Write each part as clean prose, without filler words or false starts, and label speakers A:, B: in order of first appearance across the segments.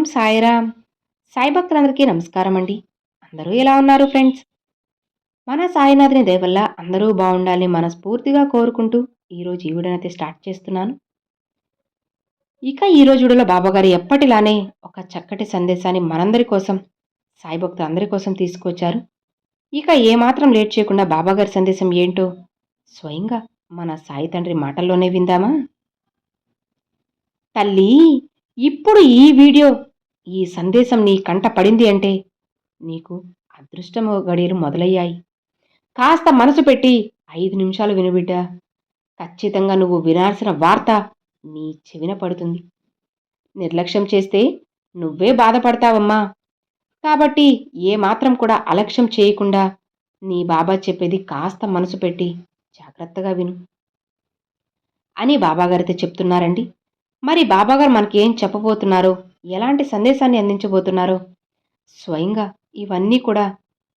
A: ఓం సాయిరామ్. సాయి భక్తులందరికీ నమస్కారం అండి. అందరూ ఎలా ఉన్నారు ఫ్రెండ్స్? మన సాయినాథుని దయ వల్ల అందరూ బాగుండాలని మనస్ఫూర్తిగా కోరుకుంటూ ఈరోజు ఈ వీడియోనైతే స్టార్ట్ చేస్తున్నాను. ఇక ఈరోజు వీడియోలో బాబాగారు ఎప్పటిలానే ఒక చక్కటి సందేశాన్ని మనందరి కోసం, సాయి భక్తులందరి కోసం తీసుకొచ్చారు. ఇక ఏమాత్రం లేట్ చేయకుండా బాబాగారి సందేశం ఏంటో స్వయంగా మన సాయి తండ్రి మాటల్లోనే విందామా? తల్లి, ఇప్పుడు ఈ వీడియో, ఈ సందేశం నీ కంట పడింది అంటే నీకు అదృష్టము గడియలు మొదలయ్యాయి. కాస్త మనసు పెట్టి 5 నిమిషాలు వినుబిడ్డ. ఖచ్చితంగా నువ్వు వినాల్సిన వార్త నీ చెవిన పడుతుంది. నిర్లక్ష్యం చేస్తే నువ్వే బాధపడతావమ్మా. కాబట్టి ఏమాత్రం కూడా అలక్ష్యం చేయకుండా నీ బాబా చెప్పేది కాస్త మనసు పెట్టి జాగ్రత్తగా విను అని బాబాగారైతే చెప్తున్నారండి. మరి బాబాగారు మనకి ఏం చెప్పబోతున్నారో, ఎలాంటి సందేశాన్ని అందించబోతున్నారో స్వయంగా ఇవన్నీ కూడా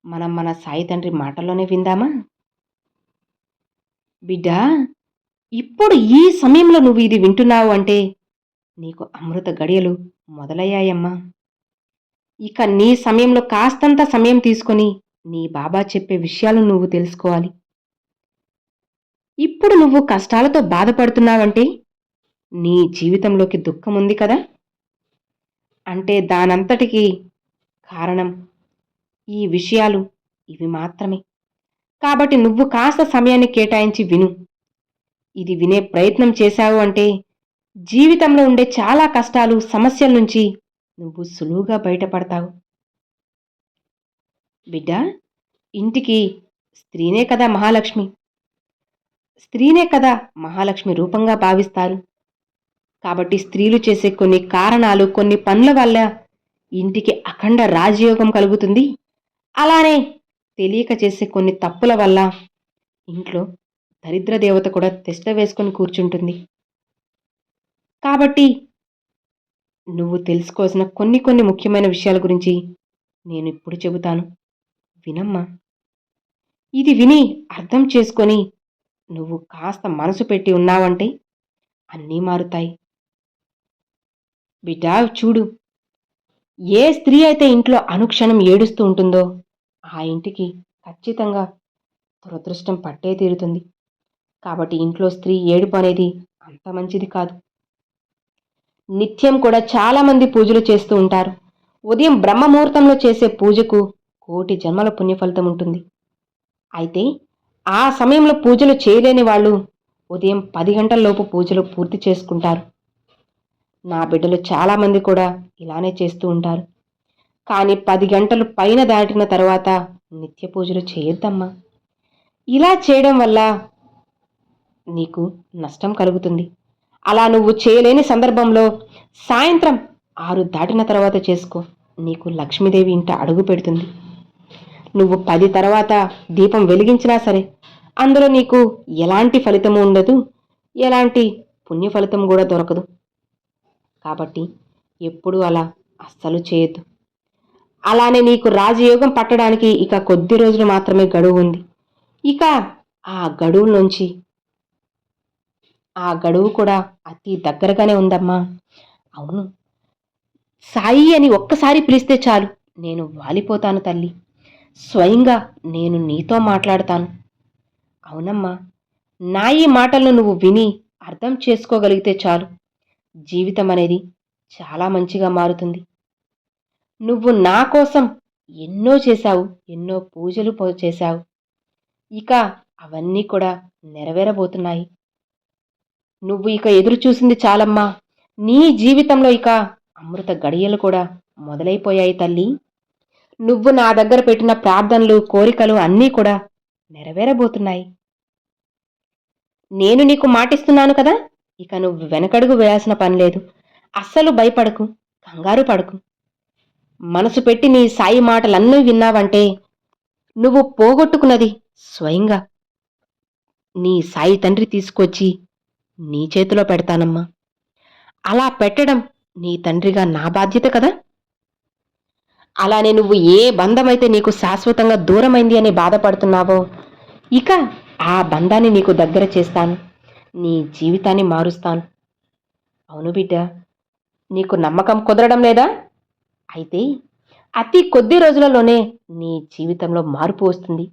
A: మనం మన సాయి తండ్రి మాటల్లోనే విందామా? బిడ్డా, ఇప్పుడు ఈ సమయంలో నువ్వు ఇది వింటున్నావు అంటే నీకు అమృత గడియలు మొదలయ్యాయమ్మా. ఇక నీ సమయంలో కాస్తంత సమయం తీసుకొని నీ బాబా చెప్పే విషయాలు నువ్వు తెలుసుకోవాలి. ఇప్పుడు నువ్వు కష్టాలతో బాధపడుతున్నావంటే నీ జీవితంలోకి దుఃఖం ఉంది కదా, అంటే దానంతటికీ కారణం ఈ విషయాలు ఇవి మాత్రమే. కాబట్టి నువ్వు కాస్త సమయాన్ని కేటాయించి విను. ఇది వినే ప్రయత్నం చేశావు అంటే జీవితంలో ఉండే చాలా కష్టాలు, సమస్యల నుంచి నువ్వు సులువుగా బయటపడతావు. బిడ్డ, ఇంటికి స్త్రీనే కదా మహాలక్ష్మి. స్త్రీనే కదా మహాలక్ష్మి రూపంగా భావిస్తారు. కాబట్టి స్త్రీలు చేసే కొన్ని కారణాలు, కొన్ని పనుల వల్ల ఇంటికి అఖండ రాజయోగం కలుగుతుంది. అలానే తెలియక చేసే కొన్ని తప్పుల వల్ల ఇంట్లో దరిద్ర దేవత కూడా తిష్ట వేసుకొని కూర్చుంటుంది. కాబట్టి నువ్వు తెలుసుకోవాల్సిన కొన్ని ముఖ్యమైన విషయాల గురించి నేను ఇప్పుడు చెబుతాను. వినమ్మా. ఇది విని అర్థం చేసుకొని నువ్వు కాస్త మనసు పెట్టి ఉన్నావంటే అన్నీ మారుతాయి. బిడ్డా చూడు, ఏ స్త్రీ అయితే ఇంట్లో అనుక్షణం ఏడుస్తూ ఉంటుందో ఆ ఇంటికి ఖచ్చితంగా దురదృష్టం పట్టే తీరుతుంది. కాబట్టి ఇంట్లో స్త్రీ ఏడుపు అనేది అంత మంచిది కాదు. నిత్యం కూడా చాలామంది పూజలు చేస్తూ ఉంటారు. ఉదయం బ్రహ్మముహూర్తంలో చేసే పూజకు 1,000,000 జన్మల పుణ్యఫలితం ఉంటుంది. అయితే ఆ సమయంలో పూజలు చేయలేని వాళ్ళు ఉదయం 10 గంటలలోపు పూజలు పూర్తి చేసుకుంటారు. నా బిడ్డలు చాలామంది కూడా ఇలానే చేస్తూ ఉంటారు. కానీ 10 గంటలు పైన దాటిన తర్వాత నిత్య పూజలు చేయొద్దమ్మా. ఇలా చేయడం వల్ల నీకు నష్టం కలుగుతుంది. అలా నువ్వు చేయలేని సందర్భంలో సాయంత్రం 6 దాటిన తర్వాత చేసుకో. నీకు లక్ష్మీదేవి ఇంట అడుగు పెడుతుంది. నువ్వు 10 తర్వాత దీపం వెలిగించినా సరే అందులో నీకు ఎలాంటి ఫలితము ఉండదు, ఎలాంటి పుణ్య ఫలితం కూడా దొరకదు. కాబట్టి ఎప్పుడూ అలా అస్సలు చేయొద్దు. అలానే నీకు రాజయోగం పట్టడానికి ఇక కొద్ది రోజులు మాత్రమే గడువు ఉంది. ఇక ఆ గడువు నుంచి ఆ గడువు కూడా అతి దగ్గరగానే ఉందమ్మా. అవును, సాయి అని ఒక్కసారి పిలిస్తే చాలు నేను వాలిపోతాను తల్లి. స్వయంగా నేను నీతో మాట్లాడతాను. అవునమ్మా, నా ఈ మాటలను నువ్వు విని అర్థం చేసుకోగలిగితే చాలు జీవితం అనేది చాలా మంచిగా మారుతుంది. నువ్వు నా కోసం ఎన్నో చేశావు, ఎన్నో పూజలు చేశావు. ఇక అవన్నీ కూడా నెరవేరబోతున్నాయి. నువ్వు ఇక ఎదురు చూసింది చాలమ్మా. నీ జీవితంలో ఇక అమృత గడియలు కూడా మొదలైపోయాయి తల్లి. నువ్వు నా దగ్గర పెట్టిన ప్రార్థనలు, కోరికలు అన్నీ కూడా నెరవేరబోతున్నాయి. నేను నీకు మాటిస్తున్నాను కదా, ఇక నువ్వు వెనకడుగు వేయాల్సిన పని లేదు. అస్సలు భయపడకు, కంగారు పడకు. మనసు పెట్టి నీ సాయి మాటలన్నీ విన్నావంటే నువ్వు పోగొట్టుకున్నది స్వయంగా నీ సాయి తండ్రి తీసుకొచ్చి నీ చేతిలో పెడతానమ్మా. అలా పెట్టడం నీ తండ్రిగా నా బాధ్యత కదా. అలానే నువ్వు ఏ బంధమైతే నీకు శాశ్వతంగా దూరమైంది అని బాధపడుతున్నావో ఇక ఆ బంధాన్ని నీకు దగ్గర చేస్తాను. నీ జీవితాన్ని మారుస్తాను. అవును బిడ్డ, నీకు నమ్మకం కుదరడం లేదా? అయితే అతి కొద్ది రోజులలోనే నీ జీవితంలో మార్పు వస్తుంది.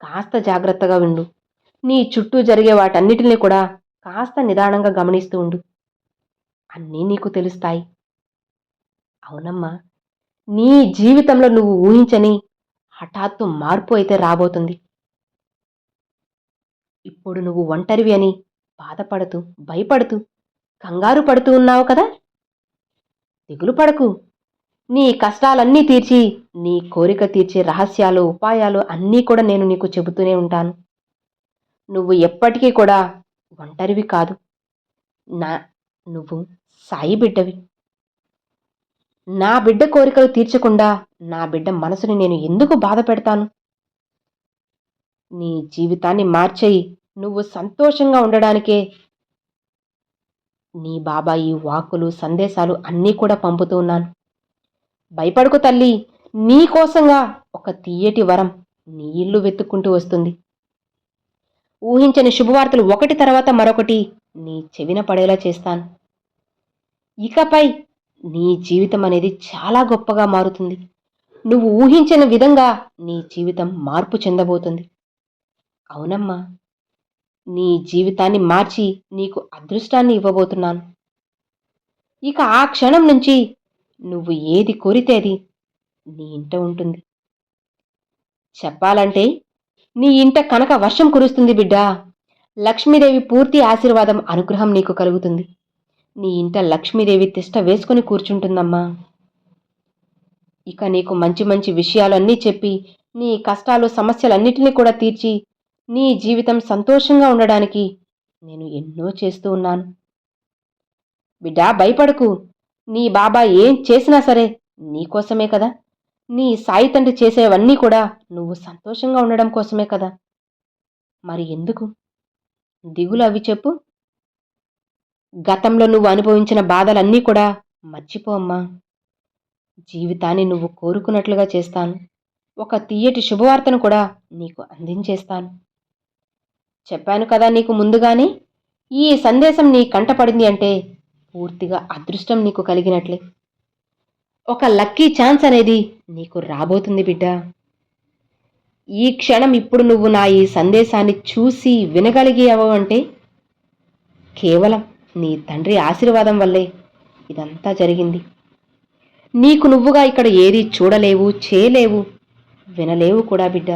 A: కాస్త జాగ్రత్తగా ఉండు. నీ చుట్టూ జరిగే వాటన్నిటిని కూడా కాస్త నిదానంగా గమనిస్తూ ఉండు. అన్నీ నీకు తెలుస్తాయి. అవునమ్మా, నీ జీవితంలో నువ్వు ఊహించని హఠాత్తు మార్పు అయితే రాబోతుంది. ఇప్పుడు నువ్వు ఒంటరివి అని బాధపడుతూ, భయపడుతూ, కంగారు పడుతూ ఉన్నావు కదా! దిగులు పడకు. నీ కష్టాలన్నీ తీర్చి, నీ కోరిక తీర్చే రహస్యాలు, ఉపాయాలు అన్నీ కూడా నేను నీకు చెబుతూనే ఉంటాను. నువ్వు ఎప్పటికీ కూడా ఒంటరివి కాదు. నా నువ్వు సాయి బిడ్డవి. నా బిడ్డ కోరికలు తీర్చకుండా నా బిడ్డ మనసుని నేను ఎందుకు బాధ పెడతాను? నీ జీవితాన్ని మార్చేయి. నువ్వు సంతోషంగా ఉండడానికే నీ బాబా ఈ వాక్కులు, సందేశాలు అన్నీ కూడా పంపుతూ ఉన్నాను. భయపడకు తల్లి, నీకోసంగా ఒక తియ్యటి వరం నీ ఇల్లు వెతుక్కుంటూ వస్తుంది. ఊహించని శుభవార్తలు ఒకటి తర్వాత మరొకటి నీ చెవిన పడేలా చేస్తాను. ఇకపై నీ జీవితం అనేది చాలా గొప్పగా మారుతుంది. నువ్వు ఊహించిన విధంగా నీ జీవితం మార్పు చెందబోతుంది. అవునమ్మా, నీ జీవితాన్ని మార్చి నీకు అదృష్టాన్ని ఇవ్వబోతున్నాను. ఇక ఆ క్షణం నుంచి నువ్వు ఏది కోరితే అది నీ ఇంట ఉంటుంది. చెప్పాలంటే నీ ఇంట కనక వర్షం కురుస్తుంది బిడ్డా. లక్ష్మీదేవి పూర్తి ఆశీర్వాదం, అనుగ్రహం నీకు కలుగుతుంది. నీ ఇంట లక్ష్మీదేవి తిష్ట వేసుకుని కూర్చుంటుందమ్మా. ఇక నీకు మంచి మంచి విషయాలన్నీ చెప్పి, నీ కష్టాలు, సమస్యలన్నిటినీ కూడా తీర్చి, నీ జీవితం సంతోషంగా ఉండడానికి నేను ఎన్నో చేస్తూ ఉన్నాను. బిడ్డా భయపడకు. నీ బాబా ఏం చేసినా సరే నీకోసమే కదా! నీ సాయి తండ్రి చేసేవన్నీ కూడా నువ్వు సంతోషంగా ఉండడం కోసమే కదా! మరి ఎందుకు దిగులు అవి చెప్పు? గతంలో నువ్వు అనుభవించిన బాధలన్నీ కూడా మర్చిపో అమ్మా. జీవితాన్ని నువ్వు కోరుకున్నట్లుగా చేస్తాను. ఒక తియ్యటి శుభవార్తను కూడా నీకు అందించేస్తాను. చెప్పాను కదా నీకు ముందుగానే, ఈ సందేశం నీ కంటపడింది అంటే పూర్తిగా అదృష్టం నీకు కలిగినట్లే. ఒక లక్కీ ఛాన్స్ అనేది నీకు రాబోతుంది బిడ్డా. ఈ క్షణం ఇప్పుడు నువ్వు నా ఈ సందేశాన్ని చూసి వినగలిగావు అంటే కేవలం నీ తండ్రి ఆశీర్వాదం వల్లే ఇదంతా జరిగింది. నీకు నువ్వుగా ఇక్కడ ఏది చూడలేవు, చేయలేవు, వినలేవు కూడా బిడ్డ.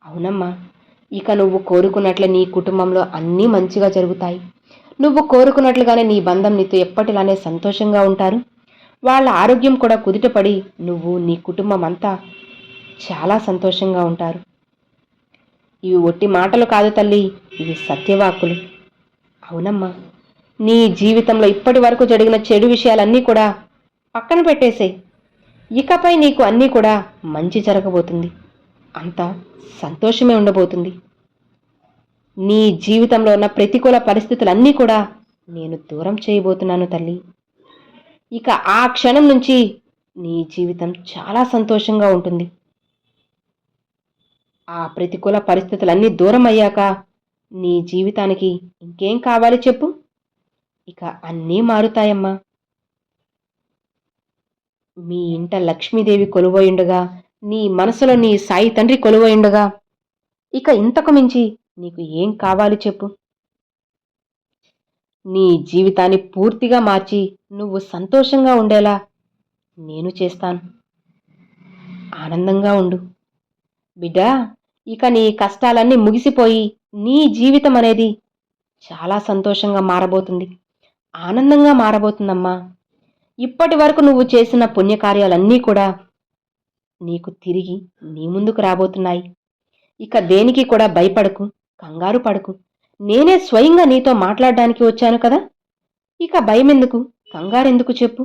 A: అవునమ్మా, ఇక నువ్వు కోరుకున్నట్లే నీ కుటుంబంలో అన్నీ మంచిగా జరుగుతాయి. నువ్వు కోరుకున్నట్లుగానే నీ బంధం నీతో ఎప్పటిలానే సంతోషంగా ఉంటారు. వాళ్ళ ఆరోగ్యం కూడా కుదుటపడి నువ్వు, నీ కుటుంబం అంతా చాలా సంతోషంగా ఉంటారు. ఇవి ఒట్టి మాటలు కాదు తల్లి, ఇవి సత్యవాక్కులు. అవునమ్మా, నీ జీవితంలో ఇప్పటి వరకు జరిగిన చెడు విషయాలన్నీ కూడా పక్కన పెట్టేసేయ్. ఇకపై నీకు అన్నీ కూడా మంచి జరగబోతుంది. అంతా సంతోషమే ఉండబోతుంది. నీ జీవితంలో ఉన్న ప్రతికూల పరిస్థితులన్నీ కూడా నేను దూరం చేయబోతున్నాను తల్లి. ఇక ఆ క్షణం నుంచి నీ జీవితం చాలా సంతోషంగా ఉంటుంది. ఆ ప్రతికూల పరిస్థితులన్నీ దూరం అయ్యాక నీ జీవితానికి ఇంకేం కావాలి చెప్పు? ఇక అన్నీ మారుతాయమ్మా. మీ ఇంట లక్ష్మీదేవి కొలువయుండగా, నీ మనసులో నీ సాయి తండ్రి కొలువయుండగా, ఇక ఇంతకు మించి నీకు ఏం కావాలి చెప్పు? నీ జీవితాన్ని పూర్తిగా మార్చి నువ్వు సంతోషంగా ఉండేలా నేను చేస్తాను. ఆనందంగా ఉండు బిడ్డా. ఇక నీ కష్టాలన్నీ ముగిసిపోయి నీ జీవితం అనేది చాలా సంతోషంగా మారబోతుంది, ఆనందంగా మారబోతుందమ్మా. ఇప్పటి వరకు నువ్వు చేసిన పుణ్యకార్యాలన్నీ కూడా నీకు తిరిగి నీ ముందుకు రాబోతున్నాయి. ఇక దేనికి కూడా భయపడకు, కంగారు పడకు. నేనే స్వయంగా నీతో మాట్లాడడానికి వచ్చాను కదా! ఇక భయమెందుకు, కంగారెందుకు చెప్పు?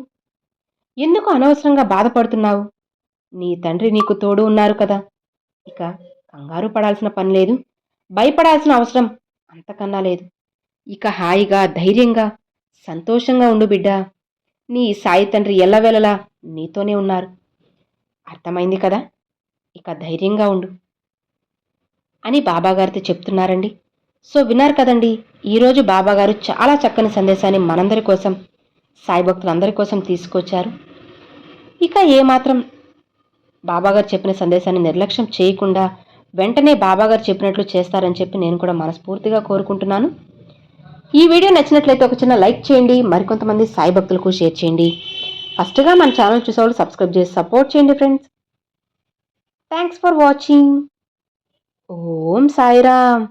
A: ఎందుకు అనవసరంగా బాధపడుతున్నావు? నీ తండ్రి నీకు తోడు ఉన్నారు కదా! ఇక కంగారు పడాల్సిన పని లేదు, భయపడాల్సిన అవసరం అంతకన్నా లేదు. ఇక హాయిగా, ధైర్యంగా, సంతోషంగా ఉండు బిడ్డా. నీ సాయి తండ్రి ఎల్లవేళలా నీతోనే ఉన్నారు. అర్థమైంది కదా! ఇక ధైర్యంగా ఉండు అని బాబాగారితో చెప్తున్నారండి. సో విన్నారు కదండి, ఈరోజు బాబాగారు చాలా చక్కని సందేశాన్ని మనందరి కోసం, సాయి భక్తులందరి కోసం తీసుకొచ్చారు. ఇక ఏమాత్రం బాబాగారు చెప్పిన సందేశాన్ని నిర్లక్ష్యం చేయకుండా వెంటనే బాబాగారు చెప్పినట్లు చేస్తారని చెప్పి నేను కూడా మనస్ఫూర్తిగా కోరుకుంటున్నాను. ఈ వీడియో నచ్చినట్లయితే ఒక చిన్న లైక్ చేయండి, మరికొంతమంది సాయి భక్తులకు షేర్ చేయండి. ఫస్ట్గా మన ఛానల్ చూసేవాళ్ళు సబ్స్క్రైబ్ చేసి సపోర్ట్ చేయండి friends. Thanks for watching. Om Sairam.